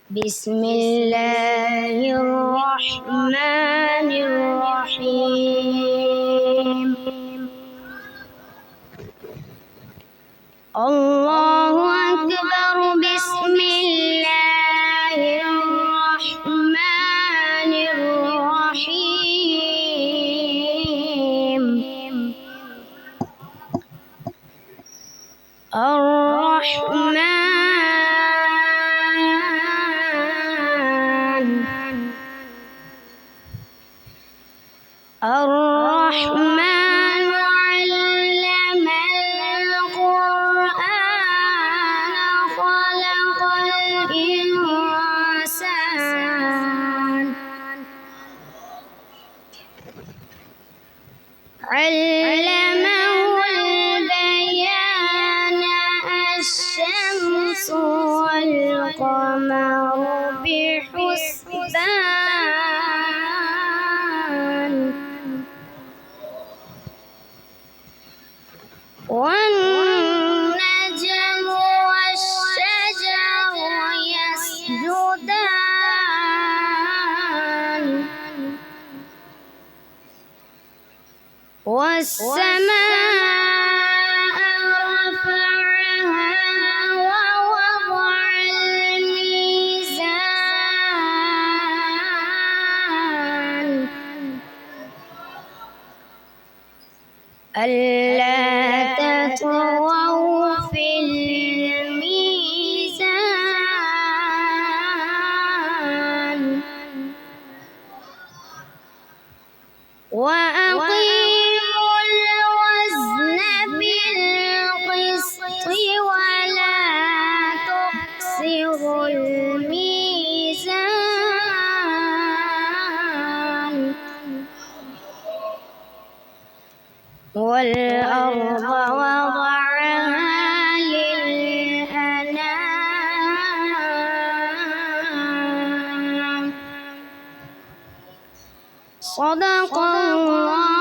بسم الله الرحمن الرحيم. الله أكبر. بسم الله الرحمن الرحيم. الرحمن علم القرآن خلق الإنسان علمه البيان الشمس والقمر بحسبان والنجم والشجر يسجدان والسماء رفعها ووضع الميزان ألا تطغوا في الميزان وأقيموا الوزن بالقسط ولا تخسروا الميزان والأرض وضعها للأنام. صدق الله.